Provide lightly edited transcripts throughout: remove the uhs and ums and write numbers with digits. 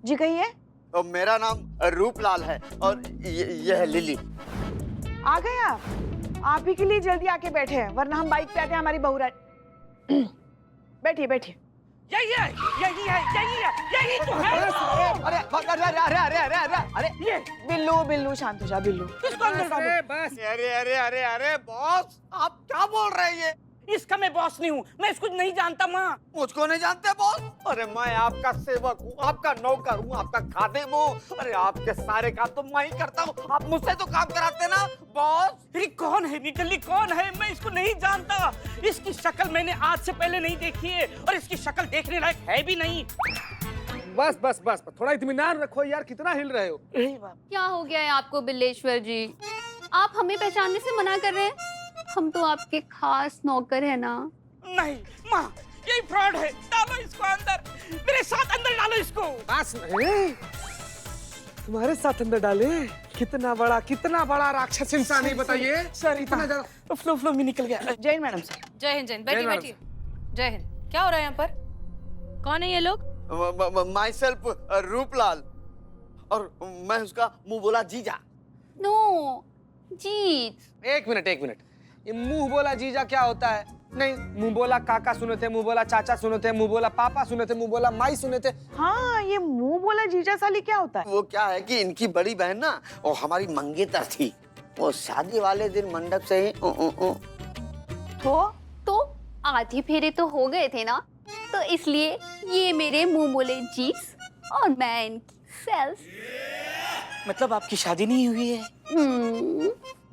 जी कहिए। तो मेरा नाम रूपलाल है और ये है लिली। आ गए आप ही के लिए जल्दी आके बैठे हैं, वरना हम बाइक पे आते हैं, हमारी बहू बैठिए बैठिए। यही है, यही है, यही है, यही तो है। अरे अरे अरे अरे अरे अरे ये बिल्लू शांत हो जा बिल्लू। किसको अंदर डालो? बस अरे अरे अरे अरे बॉस, आप क्या बोल रहे हैं ये? इसका मैं बॉस नहीं हूँ, मैं इसको नहीं जानता माँ। मुझको नहीं जानते बॉस? अरे मैं आपका सेवक हूँ, आपका नौकर हूँ, आपका खादिम हूँ। अरे आपके सारे काम तो मैं ही करता हूँ, आप मुझसे तो काम कराते ना बॉस। अरे कौन है निकली, कौन है? मैं इसको नहीं जानता। इसकी शक्ल मैंने आज से पहले नहीं देखी है और इसकी शक्ल देखने लायक है भी नहीं। बस बस बस, थोड़ा इत्मीनान रखो यार, कितना हिल रहे हो? क्या हो गया है आपको बिल्लेश्वर जी? आप हमें पहचानने से मना कर रहे हैं? हम तो आपके खास नौकर है ना। नहीं माँ, यही फ्रॉड है। डालो इसको अंदर, मेरे साथ अंदर डालो इसको। बस नहीं, तुम्हारे साथ अंदर डाले? कितना बड़ा राक्षस इंसान है बताइए। सर इतना ज्यादा फ्लो में निकल गया। Jain madam sir. जय हिंद, जय हिंद। बैठिए जय बैठिए। जय हिंद। क्या हो रहा है यहाँ पर? कौन है ये लोग? माई सेल्फ रूपलाल, और मैं उसका मुंह बोला जीजा। नो जीत। एक मिनट, ये मुंह बोला जीजा क्या होता है? नहीं, मुंह बोला काका सुने थे, मुंह बोला चाचा सुने थे, मुंह बोला पापा सुने थे, मुंह बोला माई सुने थे। हाँ, ये मुंह बोला जीजा साली क्या होता है? वो क्या है कि इनकी बड़ी बहन ना, वो हमारी मंगेतर थी। वो शादी वाले दिन मंडप से ही तो आधी फेरे तो हो गए थे ना, तो इसलिए ये मेरे मुंह बोले जीस और मैं इनकी सेल्स। मतलब आपकी शादी नहीं हुई है?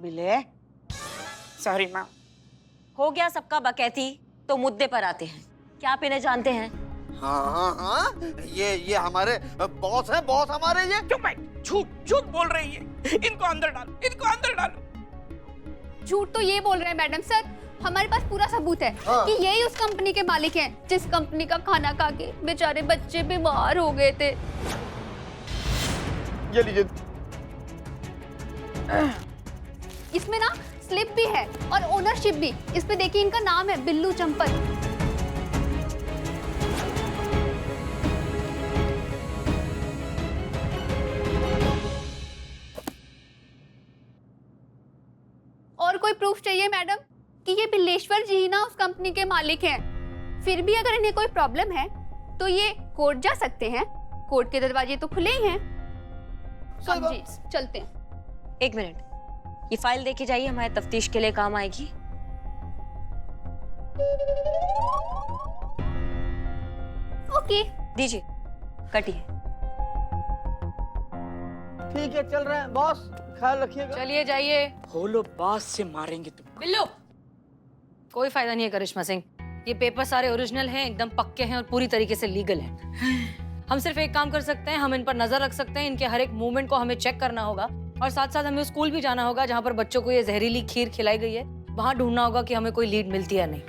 बिले सॉरी माँ। हो गया सबका बकैती, तो मुद्दे पर आते हैं। क्या आप इन्हें जानते हैं? हाँ, ये हमारे बॉस है, बॉस हमारे ये। क्यों भाई झूठ बोल रही है? इनको अंदर डालो, इनको अंदर डालो। झूठ तो ये बोल रहे हैं मैडम सर, हमारे पास पूरा सबूत है कि यही उस कंपनी के मालिक हैं जिस कंपनी का खाना खा के बेचारे बच्चे बीमार हो गए थे। ये लीजिए। इसमें ना स्लिप भी है और ओनरशिप भी। इस पे देखिए, इनका नाम है बिल्लू चंपल। और कोई प्रूफ चाहिए मैडम कि ये बिल्लेश्वर जी ही ना उस कंपनी के मालिक हैं? फिर भी अगर इन्हें कोई प्रॉब्लम है तो ये कोर्ट जा सकते हैं। कोर्ट के दरवाजे तो खुले ही हैं। समझिए, चलते हैं। एक मिनट, ये फाइल देके जाइए, हमारे तफ्तीश के लिए काम आएगी। ओके, दीजिए, कटिए। ठीक है, चल रहे हैं बॉस, ख्याल रखिएगा। चलिए जाइए। बोलो बात से मारेंगे तुम। बिल्लू, कोई फायदा नहीं है करिश्मा सिंह। ये पेपर सारे ओरिजिनल हैं, एकदम पक्के हैं और पूरी तरीके से लीगल हैं। हम सिर्फ एक काम कर सकते हैं, हम इन पर नजर रख सकते हैं। इनके हर एक मूवमेंट को हमें चेक करना होगा और साथ साथ हमें स्कूल भी जाना होगा जहाँ पर बच्चों को ये जहरीली खीर खिलाई गई है। वहाँ ढूंढना होगा कि हमें कोई लीड मिलती है नहीं।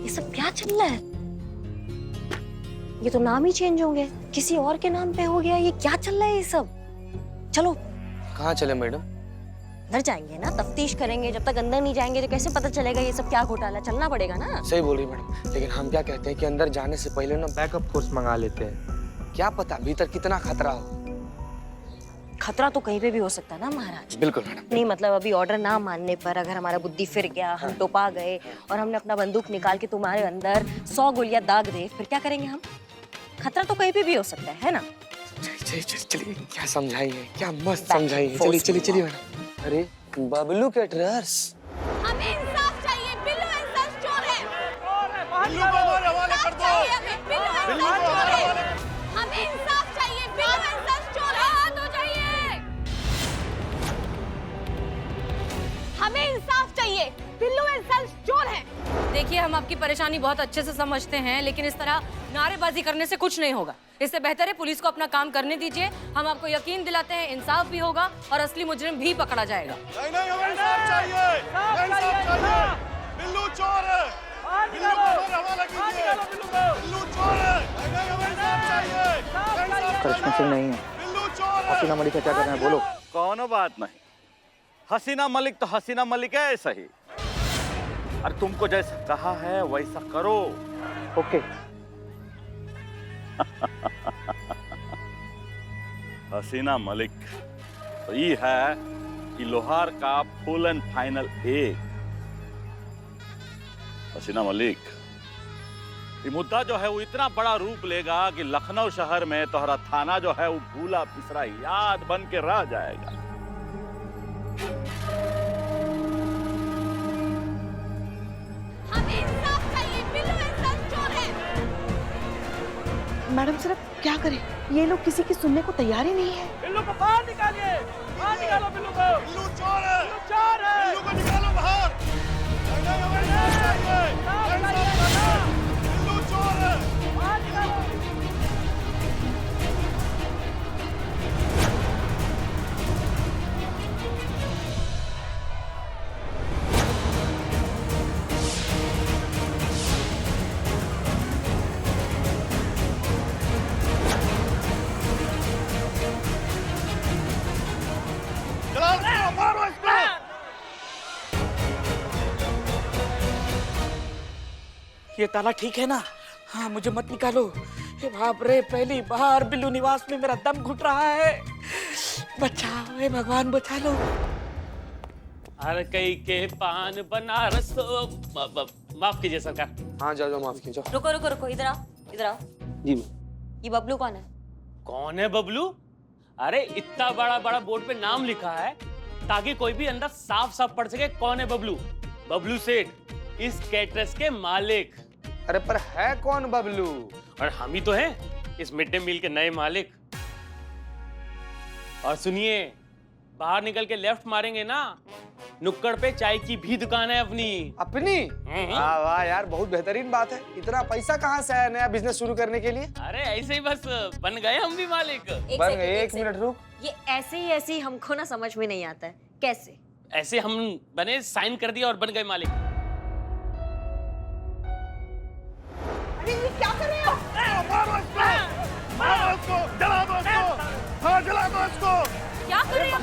ये सब क्या चल रहा है? ये तो नाम ही चेंज होंगे, किसी और के नाम पे हो गया। ये क्या चल रहा है ये सब? चलो कहाँ चले मैडम? अंदर जाएंगे ना, तफ्तीश करेंगे। जब तक अंदर नहीं जाएंगे तो कैसे पता चलेगा ये सब क्या घोटाला? चलना पड़ेगा ना। सही बोल रही मैडम, लेकिन हम क्या कहते हैं कि अंदर जाने से पहले ना बैकअप फोर्स मंगा लेते हैं। क्या पता भीतर कितना खतरा हो। खतरा तो कहीं पे भी हो सकता है ना महाराज। बिल्कुल मैडम। नहीं मतलब अभी ऑर्डर ना मानने पर अगर हमारा बुद्धि फिर गया, हम टोपा गए और हमने अपना बंदूक निकाल के तुम्हारे अंदर 100 गोलियां दाग दे, फिर क्या करेंगे हम? खतरा तो कहीं पे भी हो सकता है ना? चलिए, क्या समझाई है, क्या मस्त समझाई है। चलिए मैडम। अरे बबलू कैटरर्स, हमें इंसाफ चाहिए। बिल्लू इंसाफ चोर है। बिल्लू को हमारे हवाले कर दो। बिल्लू हमें इंसाफ चाहिए। बिल्लू इंसाफ चोर है। हाथ हो जाइए। हमें इंसाफ चाहिए। बिल्लू इंसाफ चोर है। देखिए, हम आपकी परेशानी बहुत अच्छे से समझते हैं, लेकिन इस तरह नारेबाजी करने से कुछ नहीं होगा। इससे बेहतर है पुलिस को अपना काम करने दीजिए। हम आपको यकीन दिलाते हैं इंसाफ भी होगा और असली मुजरिम भी पकड़ा जाएगा। नहीं, हमें इंसाफ चाहिए। इंसाफ चाहिए। बिल्लू चोर है। बिल्लू को हमारे हवाले कीजिए। बिल्लू चोर है। नहीं, हमें इंसाफ चाहिए। करिश्मा सिंह नहीं है। बिल्लू चोर हसीना मलिक का क्या करना है बोलो। कौन बात नहीं, हसीना मलिक तो हसीना मलिक है सही। अरे तुमको जैसा कहा है वैसा करो। ओके। हसीना मलिक तो ये है कि लोहार का फुल एंड फाइनल एक। हसीना मलिक, ये मुद्दा जो है वो इतना बड़ा रूप लेगा कि लखनऊ शहर में तोहरा थाना जो है वो भूला पिसरा याद बन के रह जाएगा। हमें इंसाफ चाहिए, बिल्लू इंसान चोर है। मैडम सर अब क्या करें, ये लोग किसी की सुनने को तैयार ही नहीं है। बिल्लू को बाहर निकालिए, बाहर निकालो बिल्लू को। बिल्लू चोर है, चोर है। बिल्लू को निकालो बाहर। बिल्लू चोर है। बाहर निकालो। चलाओ इसको, मारो इसको। ये ताला ठीक है ना? हाँ, मुझे मत निकालो। हे बाप रे, पहली बार बिल्लू निवास में मेरा दम घुट रहा है। बचाओ, हे भगवान बचा लो। हर कई के पान बनारस। माफ कीजिए सरकार। हाँ जाओ जाओ, माफ कीजिए। रुको रुको रुको, इधर आओ, इधर आओ। जी ये बबलू कौन है? कौन है बबलू? अरे इतना बड़ा बड़ा बोर्ड पे नाम लिखा है ताकि कोई भी अंदर साफ साफ पढ़ सके कौन है बबलू। बबलू सेठ, इस कैटरस के मालिक। अरे पर है कौन बबलू? और हम ही तो हैं इस मिड डे मील के नए मालिक। और सुनिए, बाहर निकल के लेफ्ट मारेंगे ना, नुक्कड़ पे चाय की भी दुकान है अपनी। अपनी? वाह वाह यार, बहुत बेहतरीन बात है। इतना पैसा कहाँ से आया नया बिजनेस शुरू करने के लिए? अरे ऐसे ही बस बन गए हम भी मालिक। बन गए। एक मिनट रुक। ये ऐसे ही हमको ना समझ में नहीं आता है, कैसे? ऐसे हम बने, साइन कर दिया और बन गए मालिक। अरे ये क्या कर रहे हो? मारो इसको, मारो इसको, जला दो इसको। हाँ जला दो इसको। क्या कर रहे हो?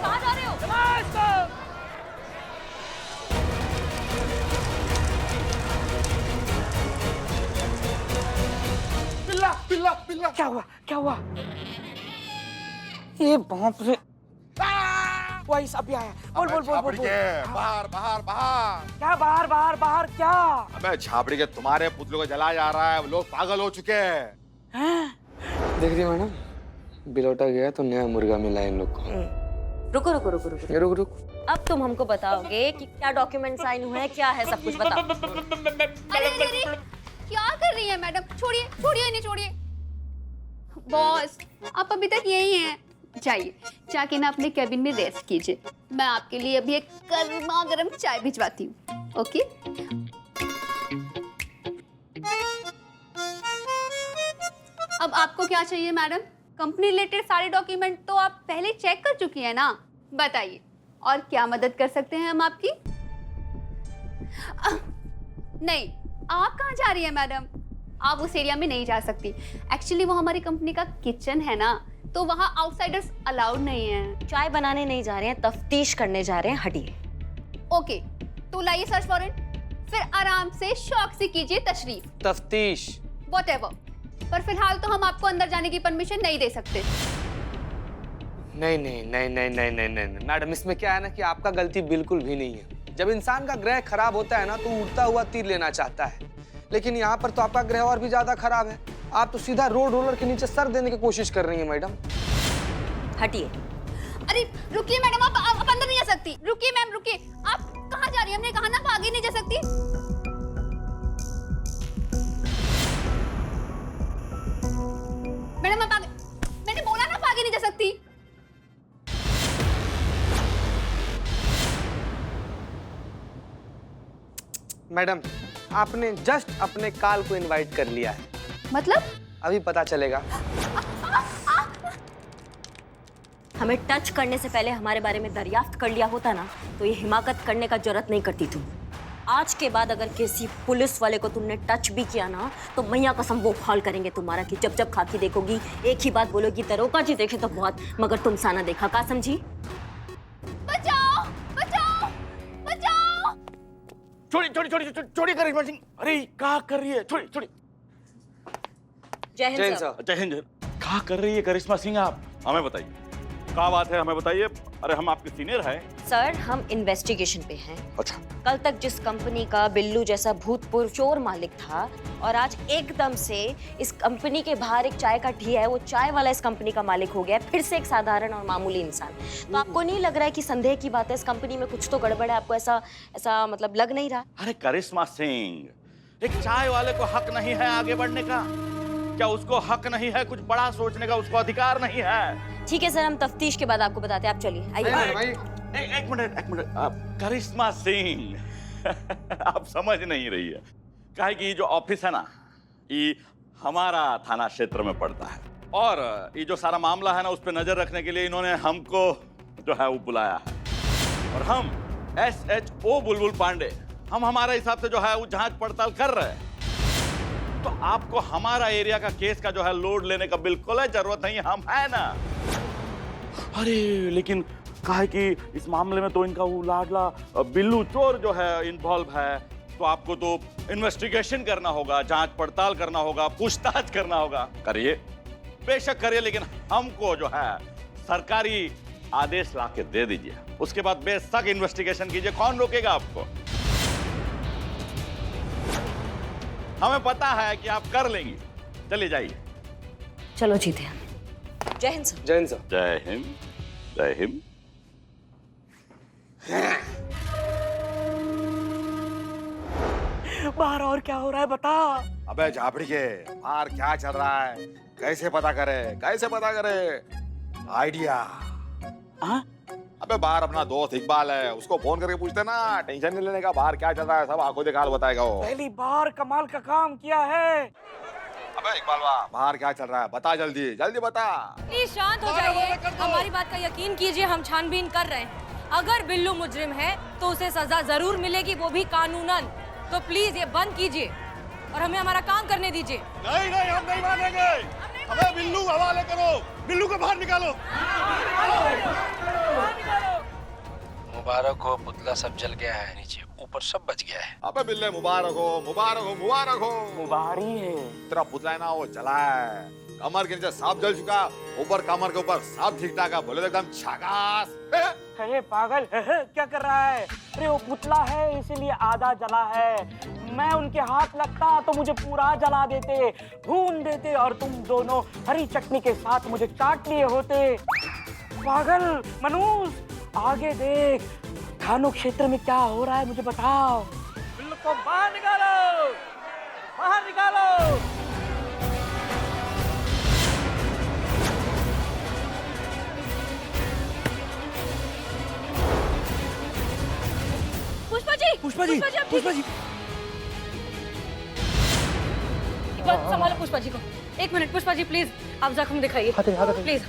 कहाँ जा रहे हो? बिल्ला बिल्ला बिल्ला, क्या हुआ क्या हुआ? ये बाप रे, वाइस अभी आया। बोल बोल बोल बोल। बाहर बाहर बाहर। क्या बाहर बाहर बाहर क्या? अबे छापड़ी के तुम्हारे पुतलों को जलाया जा रहा है, लोग पागल हो चुके हैं। देख रही मैडम, बिलौटा गया तो नया मुर्गा मिला इन लोग को। रुको रुको रुको रुको रुक रुक। अब तुम हमको बताओगे कि क्या डॉक्यूमेंट साइन हुए हैं, क्या है, सब कुछ बताओ। अरे अरे अरे, क्या कर रही है मैडम? छोड़िए छोड़िए, नहीं छोड़िए। बॉस, आप अभी तक यही हैं। जाइए, जाके ना अपने कैबिन में रेस्ट कीजिए। मैं आपके लिए अभी एक गर्मा गर्म चाय भिजवाती हूँ। ओके? अब आपको क्या चाहिए मैडम? कंपनी रिलेटेड सारे डॉक्यूमेंट तो आप पहले चेक कर चुकी हैं ना? बताइए, और क्या मदद कर सकते हैं हम आपकी? नहीं, आप कहाँ जा रही हैं मैडम? आप उस एरिया में नहीं जा सकती। एक्चुअली वो हमारी कंपनी का किचन है ना, तो वहाँ आउटसाइडर्स अलाउड नहीं है। चाय बनाने नहीं जा रहे हैं, तफ्तीश करने जा रहे हैं, हटिए। ओके, तो लाइए सर्च वारंट, फिर आराम से शौक से कीजिए तशरीफ। तफ्तीश व्हाटएवर, पर फिलहाल तो हम आपको अंदर जाने की परमिशन नहीं दे सकते। नहीं नहीं नहीं नहीं नहीं नहीं नहीं मैडम, इसमें क्या है ना कि आपका गलती बिल्कुल भी नहीं है। जब इंसान का ग्रह खराब होता है ना तो उड़ता हुआ तीर लेना चाहता है, लेकिन यहाँ पर तो आपका ग्रह और भी ज्यादा खराब है। आप तो सीधा रोड रोलर के नीचे सर देने की कोशिश कर रही हैं मैडम। हटिए। अरे रुकिए मैडम, आप अंदर नहीं जा सकती। रुकिए मैम, रुकिए। आप कहाँ जा रही हैं? हमने कहा ना, आप आगे नहीं जा सकती। मैडम आप आगे, मैंने बोला ना, आप आगे नहीं जा सकती। मैडम, आपने जस्ट अपने काल को इनवाइट कर लिया है। मतलब? अभी पता चलेगा। हमें टच करने से पहले हमारे बारे में दरियाफ्त कर लिया होता ना, तो ये हिमाकत करने का जरूरत नहीं करती तुम। आज के बाद अगर किसी पुलिस वाले को तुमने टच भी किया ना तो मैया कसम वो कॉल करेंगे तुम्हारा कि जब जब खाकी देखोगी एक ही बात बोलोगी, दरोगा जी देखे तो बहुत मगर तुम साना देखा। का समझी? बचाओ बचाओ बचाओ। छोड़ी छोड़ी छोड़ी छोड़ी करिश्मा सिंह। अरे क्या कर रही है? छोड़ी छोड़ी। जय हिंद सर। जय हिंद। क्या कर रही है करिश्मा सिंह आप? हमें बताइए क्या बात है, हमें बताइए। अरे हम आपके सीनियर हैं। सर हम इन्वेस्टिगेशन पे हैं। अच्छा। कल तक जिस कंपनी का बिल्लू जैसा भूतपूर्व चोर मालिक था और आज एकदम से इस कंपनी के बाहर एक चाय का ठिया है, वो चाय वाला इस कंपनी का मालिक हो गया, फिर से एक साधारण और मामूली इंसान। तो आपको नहीं लग रहा है कि संदेह की बात है, इस कंपनी में कुछ तो गड़बड़ है? आपको ऐसा मतलब लग नहीं रहा? अरे करिश्मा सिंह, एक चाय वाले को हक नहीं है आगे बढ़ने का? क्या उसको हक नहीं है कुछ बड़ा सोचने का? उसको अधिकार नहीं है? ठीक है सर, हम तफ्तीश के बाद आपको बताते हैं, आप चलिए आइए। एक मिनट करिश्मा सिंह आप समझ नहीं रही है। काहे कि ये जो ऑफिस है ना, ये हमारा थाना क्षेत्र में पड़ता है और ये जो सारा मामला है ना उस पर नजर रखने के लिए इन्होंने हमको जो है वो बुलाया है और हम SHO बुलबुल पांडे हम हमारे हिसाब से जो है वो जांच पड़ताल कर रहे हैं। तो आपको हमारा एरिया का केस का जो है लोड लेने का बिल्कुल जरूरत नहीं, हम है ना। अरे लेकिन कहा है कि इस मामले में तो इनका वो लाडला बिल्लू चोर जो है इन्वॉल्व है, तो आपको तो इन्वेस्टिगेशन करना होगा, जांच पड़ताल करना होगा, पूछताछ करना होगा। करिए, बेशक करिए, लेकिन हमको जो है सरकारी आदेश ला के दे दीजिए, उसके बाद बेशक इन्वेस्टिगेशन कीजिए। कौन रोकेगा आपको? हमें पता है कि आप कर लेंगी। चलिए जाइए। चलो जीते हैं। जय हिंद सर। जय हिंद सर। जय हिंद। जय हिंद। बाहर और क्या हो रहा है बता। अबे झापड़ी के बाहर क्या चल रहा है? कैसे पता करे? कैसे पता करे? आइडिया। हाँ? अबे बाहर अपना दोस्त इकबाल है, उसको फोन करके पूछते ना, टेंशन नहीं लेने का, बाहर क्या चल रहा है सब आंखों देखा बताएगा वो। पहली बार कमाल का काम किया है। अबे इकबाल वाह, बाहर क्या चल रहा है? बता जल्दी जल्दी बता। प्लीज शांत हो जाइए, हमारी बात का यकीन कीजिए, हम छानबीन कर रहे हैं। अगर बिल्लू मुजरिम है तो उसे सजा जरूर मिलेगी, वो भी कानूनन। तो प्लीज ये बंद कीजिए और हमें हमारा काम करने दीजिए। नहीं नहीं, हम नहीं मानेंगे। हमें बिल्लू हवाले करो, बिल्लू को बाहर निकालो। मुबारक हो, पुतला सब जल गया है, नीचे ऊपर सब बच गया है। अबे बिल्ले मुबारक हो, मुबारक हो, मुबारक हो। मुबारी है। तेरा पुतला है ना वो जला है, कमर के नीचे सांप जल चुका, ऊपर कमर के ऊपर सांप ठीक ठाक है, बोले तो एकदम झकास। अरे पागल क्या कर रहा है? अरे वो पुतला है इसीलिए आधा जला है। मैं उनके हाथ लगता तो मुझे पूरा जला देते, भून देते और तुम दोनों हरी चटनी के साथ मुझे चाट लिए होते। पागल मनूस, आगे देख, थानों क्षेत्र में क्या हो रहा है मुझे बताओ। बिल्लू को बाहर निकालो, बाहर निकालो। पुष्पा जी, पुष्पा जी, आप पुष्पा जी। एक बार संभालो पुष्पा जी को। एक मिनट पुष्पा जी प्लीज, आप जख्म दिखाइए प्लीज।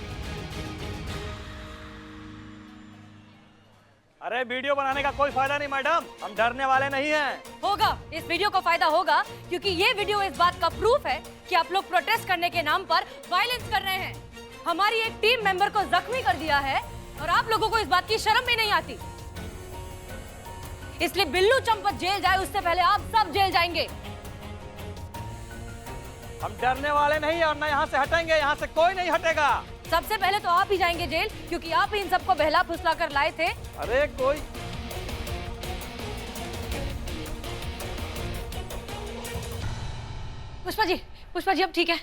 अरे वीडियो बनाने का कोई फायदा नहीं मैडम, हम डरने वाले नहीं हैं। होगा, इस वीडियो को फायदा होगा क्योंकि ये वीडियो इस बात का प्रूफ है कि आप लोग प्रोटेस्ट करने के नाम पर वायलेंस कर रहे हैं। हमारी एक टीम मेंबर को जख्मी कर दिया है और आप लोगों को इस बात की शर्म भी नहीं आती। इसलिए बिल्लू चंपत जेल जाए उससे पहले आप सब जेल जाएंगे। हम डरने वाले नहीं और न यहाँ से हटेंगे, यहाँ से कोई नहीं हटेगा। सबसे पहले तो आप ही जाएंगे जेल क्योंकि आप ही इन सबको बहला फुसला कर लाए थे। अरे कोई पुष्पा जी अब ठीक है,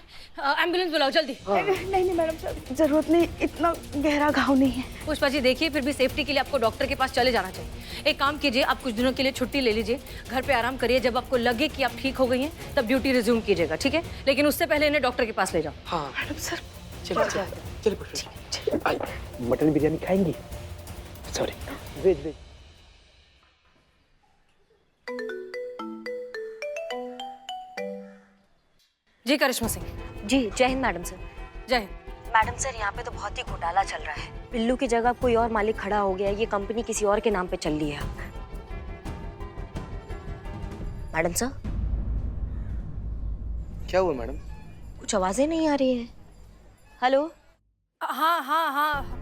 एम्बुलेंस बुलाओ जल्दी। नहीं मैडम साहब, जरूरत नहीं, इतना गहरा घाव नहीं है। पुष्पा जी देखिए, फिर भी सेफ्टी के लिए आपको डॉक्टर के पास चले जाना चाहिए। एक काम कीजिए, आप कुछ दिनों के लिए छुट्टी ले लीजिए, घर पे आराम करिए। जब आपको लगे कि आप ठीक हो गई हैं तब ड्यूटी रिज्यूम कीजिएगा, ठीक है? लेकिन उससे पहले इन्हें डॉक्टर के पास ले जाओ। हाँ मैडम सर, चलिए मटन बिरयानी खाएंगी? Sorry, veg. जी करिश्मा सिंह। जी जय हिंद मैडम सर। जय हिंद। मैडम सर, यहाँ पे तो बहुत ही घोटाला चल रहा है। बिल्लू की जगह कोई और मालिक खड़ा हो गया है, ये कंपनी किसी और के नाम पे चल रही है। मैडम सर, क्या हुआ मैडम? कुछ आवाजें नहीं आ रही है। हेलो? हाँ हाँ हाँ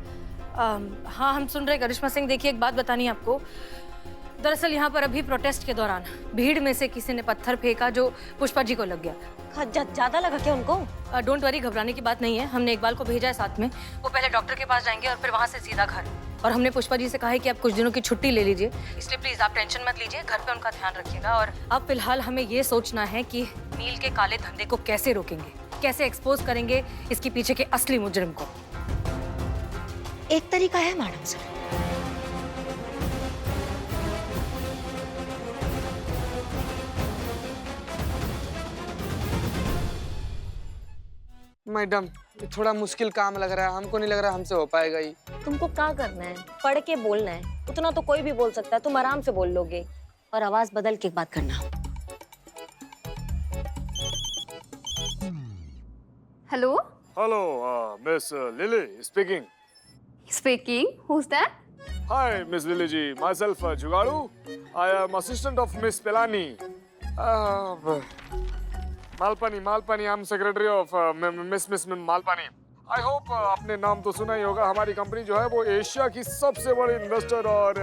हाँ, हम सुन रहे करिश्मा सिंह। देखिए, एक बात बतानी है आपको। दरअसल यहाँ पर अभी प्रोटेस्ट के दौरान भीड़ में से किसी ने पत्थर फेंका जो पुष्पा जी को लग गया। ज्यादा लगा क्या उनको? डोंट वरी, घबराने की बात नहीं है। हमने इकबाल को भेजा है साथ में। वो पहले डॉक्टर के पास जाएंगे और फिर वहाँ से सीधा घर। और हमने पुष्पा जी से कहा है कि आप कुछ दिनों की छुट्टी ले लीजिए, इसलिए प्लीज आप टेंशन मत लीजिए, घर पे उनका ध्यान रखिएगा। और अब फिलहाल हमें ये सोचना है कि नील के काले धंधे को कैसे रोकेंगे, कैसे एक्सपोज करेंगे इसके पीछे के असली मुजरिम को। एक तरीका है मैडम सर। मैडम, ये थोड़ा मुश्किल काम लग रहा है, हमको नहीं लग रहा हमसे हो पाएगा ये। तुमको क्या करना है? पढ़ के बोलना है, उतना तो कोई भी बोल सकता है। तुम आराम से बोल लोगे और आवाज बदल के बात करना। Hello hello, miss Lily speaking. Speaking, who's that? Hi miss Lily ji, myself Jugaadu. I am assistant of miss Pelani. Malpani, I am secretary of miss Malpani. I hope आपने नाम तो सुना ही होगा। हमारी कंपनी जो है वो एशिया की सबसे बड़ी इन्वेस्टर और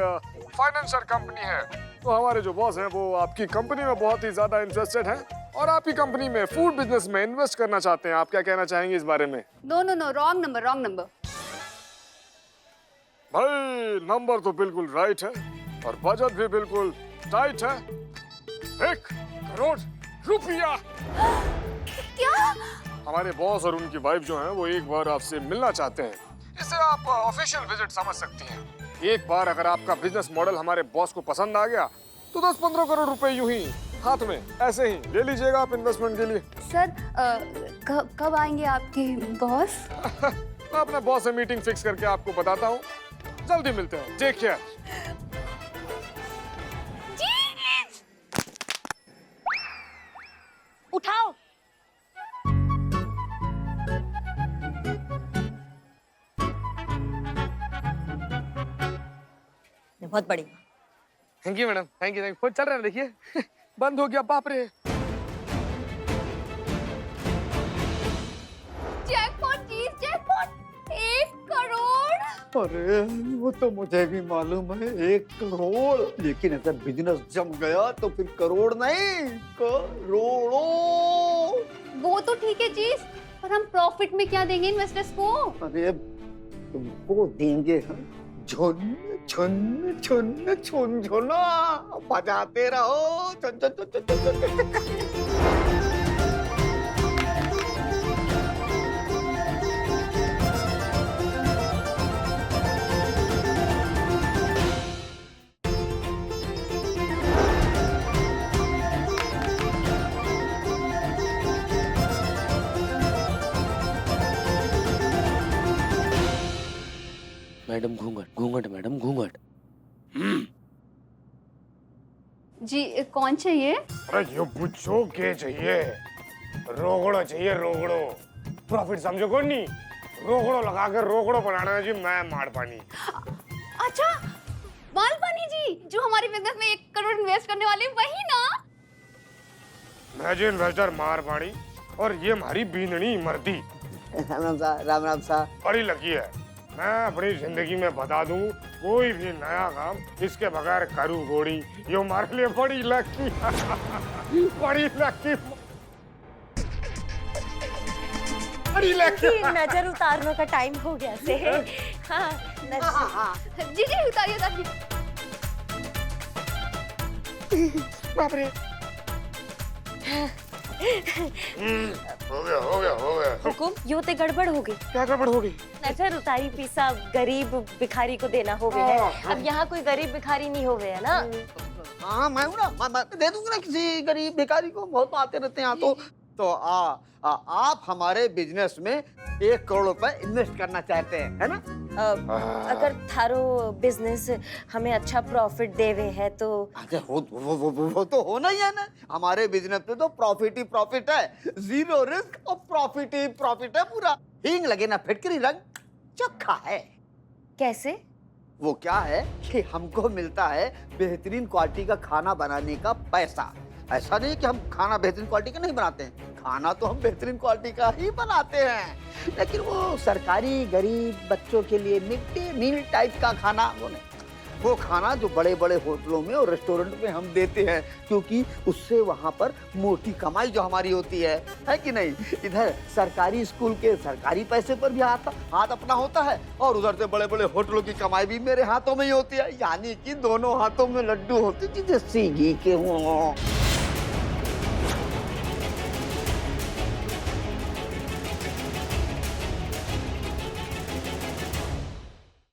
फाइनेंशियल कंपनी है। तो हमारे जो बॉस हैं वो आपकी कंपनी में बहुत ही ज्यादा इंटरेस्टेड हैं और आपकी कंपनी में फूड बिजनेस में इन्वेस्ट करना चाहते हैं। आप क्या कहना चाहेंगे इस बारे में? No no no, wrong number. भाई, नंबर तो बिल्कुल राइट है और बजट भी बिल्कुल टाइट है। 1 करोड़ रुपया। क्या? हमारे बॉस और उनकी वाइफ जो हैं वो एक बार आपसे मिलना चाहते हैं। इसे आप ऑफिशियल विजिट समझ सकती हैं। एक बार अगर आपका बिजनेस मॉडल हमारे बॉस को पसंद आ गया तो 10-15 करोड़ रुपए यूं ही हाथ में ऐसे ही ले लीजिएगा आप इन्वेस्टमेंट के लिए। सर, कब आएंगे आपके बॉस? मैं अपने बॉस से मीटिंग फिक्स करके आपको बताता हूँ। जल्दी मिलते हैं। Take care. उठाओ। बहुत बड़ी। Thank you madam, thank you. Phone चल रहा है, देखिए बंद हो गया। बाप रे, जैकपॉट चीज, जैकपॉट 1 करोड़। अरे वो तो मुझे भी मालूम है, 1 करोड़। लेकिन अगर बिजनेस जम गया तो फिर करोड़ नहीं, करोड़ों। वो तो ठीक है चीज, पर हम प्रॉफिट में क्या देंगे इन्वेस्टर्स को? अरे तुमको देंगे हम झुन झुन झुन झुन झुना, बजाते रहो। झुन झुन झुन झुन झुन। मैडम घूंघट मैडम घूंघट। जी, कौन चाहिए? अरे ये पूछो क्या चाहिए? रोगड़ो चाहिए, रोगड़ो। प्रॉफिट समझो कौन नहीं, रोगड़ो लगा कर रोगड़ो बनाना है जी। मैं मालपानी। अच्छा, मालपानी जी जो हमारे बिजनेस में 1 करोड़ इन्वेस्ट करने वाले, वही ना? मैं जो इन्वेस्टर मारवाड़ी और ये हमारी बींदनी मर्दी। राम राम सा। बड़ी लकी है। मैं अपनी जिंदगी में बता दूं, कोई भी नया काम इसके बगैर करूं गोड़ी, ये हमारे लिए बड़ी लकी बड़ी लकी बड़ी लकी। नजर उतारने का टाइम हो गया से। हाँ, जी उतारिए उतारिए। बाप रे। हो गया। हुकुम, यो ते गड़बड़ हो गई। क्या गड़बड़ हो गई? नजर उतारी पैसा गरीब भिखारी को देना हो गया है। अब यहाँ कोई गरीब भिखारी नहीं हो गया ना। हाँ, मैं हूँ ना, मैं दे दूंगा ना किसी गरीब भिखारी को। बहुत आते रहते हैं यहाँ तो आप हमारे बिजनेस में 1 करोड़ रुपए इन्वेस्ट करना चाहते हैं, है ना? अगर थारो बिजनेस हमें अच्छा प्रॉफिट देवे है तो। अरे वो तो होना ही है ना। हमारे बिजनेस में तो प्रॉफिट ही प्रॉफिट है, 0 रिस्क और प्रॉफिट ही प्रॉफिट है पूरा। हींग लगे ना फिटकरी रंग चोखा है। कैसे? वो क्या है कि हमको मिलता है बेहतरीन क्वालिटी का खाना बनाने का पैसा, ऐसा नहीं कि हम खाना बेहतरीन क्वालिटी का नहीं बनाते हैं, खाना तो हम बेहतरीन क्वालिटी का ही बनाते हैं, लेकिन वो सरकारी गरीब बच्चों के लिए मिड डे मील टाइप का खाना वो नहीं, वो खाना जो बड़े बड़े होटलों में और रेस्टोरेंट में हम देते हैं, क्योंकि उससे वहाँ पर मोटी कमाई जो हमारी होती है कि नहीं। इधर सरकारी स्कूल के सरकारी पैसे पर भी हाथ अपना होता है, और उधर से बड़े बड़े होटलों की कमाई भी मेरे हाथों में ही होती है, यानी कि दोनों हाथों में लड्डू होते जिसे घी के हों।